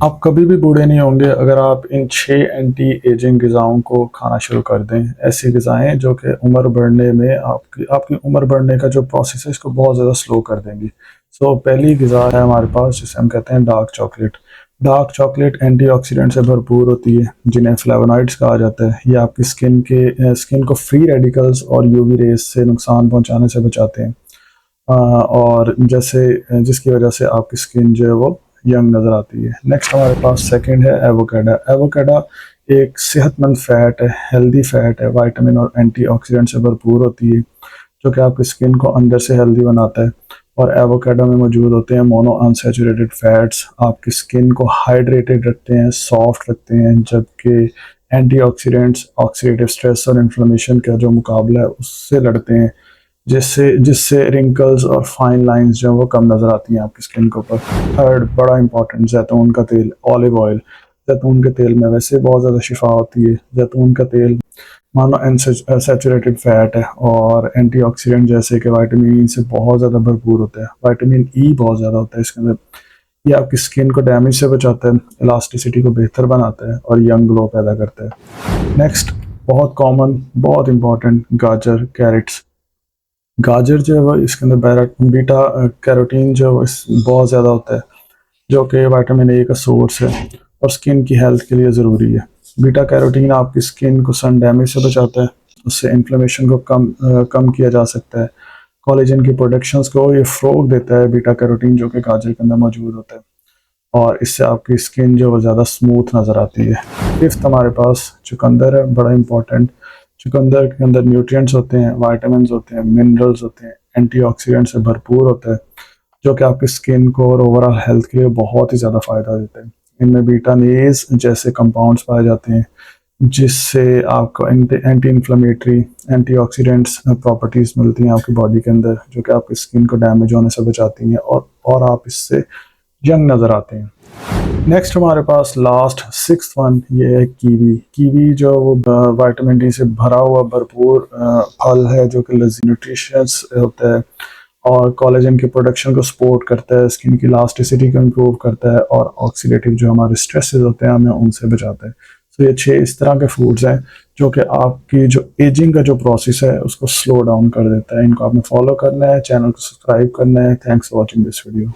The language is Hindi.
आप कभी भी बूढ़े नहीं होंगे अगर आप इन 6 एंटी एजिंग ग़िज़ाओं को खाना शुरू कर दें। ऐसी ग़िज़ाएँ जो कि उम्र बढ़ने में आपकी आपकी उम्र बढ़ने का जो प्रोसेस है इसको बहुत ज़्यादा स्लो कर देंगी। पहली ग़िज़ा है हमारे पास जिसे हम कहते हैं dark chocolate. Dark chocolate antioxidant से भरपूर होती है जिन्हें फ्लेवोनॉइड्स कहा जाता है। ये आपकी स्किन को फ्री रेडिकल्स और यूवी रेज़ से नुकसान पहुँचाने से बचाते हैं। और जिसकी वजह से आपकी स्किन जो है वो यंग नज़र आती है। नेक्स्ट हमारे पास सेकंड है एवोकाडो। एवोकाडो एक सेहतमंद फ़ैट है, हेल्दी फ़ैट है, विटामिन और एंटीऑक्सीडेंट से भरपूर होती है जो कि आपकी स्किन को अंदर से हेल्दी बनाता है। और एवोकाडो में मौजूद होते हैं मोनो अनसैचुरेटेड फैट्स, आपकी स्किन को हाइड्रेटेड रखते हैं, सॉफ्ट रखते हैं, जबकि एंटीऑक्सीडेंट्स ऑक्सीडेटिव स्ट्रेस और इन्फ्लेमेशन का जो मुकाबला है उससे लड़ते हैं, जिससे जिससे रिंकल्स और फाइन लाइंस जो है वो कम नज़र आती हैं आपकी स्किन के ऊपर। थर्ड बड़ा इंपॉर्टेंट, जैतून का तेल, ऑलिव ऑयल। जैतून के तेल में वैसे बहुत ज़्यादा शिफा होती है। जैतून का तेल मानो सैचुरेटेड फैट है और एंटीऑक्सीडेंट जैसे कि विटामिन ई से बहुत ज़्यादा भरपूर होता है। विटामिन ई बहुत ज़्यादा होता है इसके अंदर। ये आपकी स्किन को डैमेज से बचाता है, इलास्टिसिटी को बेहतर बनाता है और यंग ग्लो पैदा करता है। नेक्स्ट बहुत कॉमन, बहुत इंपॉर्टेंट, गाजर, कैरेट्स। गाजर जो है वो इसके अंदर बीटा कैरोटीन जो है वो बहुत ज़्यादा होता है जो कि विटामिन ए का सोर्स है और स्किन की हेल्थ के लिए ज़रूरी है। बीटा कैरोटीन आपकी स्किन को सन डैमेज से बचाता है, उससे इन्फ्लेमेशन को कम किया जा सकता है। कोलेजन की प्रोडक्शंस को ये फ़रोग देता है बीटा कैरोटीन जो कि गाजर के अंदर मौजूद होता है और इससे आपकी स्किन जो है ज़्यादा स्मूथ नज़र आती है। फिफ्थ हमारे पास चुकंदर है, बड़ा इंपॉर्टेंट। चुकंदर के अंदर न्यूट्रिएंट्स होते हैं, विटामिन्स होते हैं, मिनरल्स होते हैं, एंटीऑक्सीडेंट से भरपूर होता है जो कि आपकी स्किन को और ओवरऑल हेल्थ के लिए बहुत ही ज़्यादा फ़ायदा देते हैं। इनमें बीटानेज जैसे कंपाउंड्स पाए जाते हैं जिससे आपको एंटी इन्फ्लेमेटरी, एंटीऑक्सीडेंट्स प्रॉपर्टीज़ मिलती हैं आपकी बॉडी के अंदर जो कि आपकी स्किन को डैमेज होने से बचाती हैं और आप इससे यंग नज़र आते हैं। नेक्स्ट हमारे पास लास्ट सिक्स्थ वन ये है कीवी। कीवी जो वो विटामिन डी से भरा हुआ भरपूर फल है जो कि न्यूट्रिशियस होता है और कोलेजन की प्रोडक्शन को सपोर्ट करता है, स्किन की इलास्टिसिटी को इम्प्रूव करता है और ऑक्सीडेटिव जो हमारे स्ट्रेसेस होते हैं हमें उनसे बचाता है। ये 6 इस तरह के फूड्स हैं जो कि आपकी जो एजिंग का जो प्रोसेस है उसको स्लो डाउन कर देता है। इनको आपने फॉलो करना है, चैनल को सब्सक्राइब करना है। Thanks for watching this video.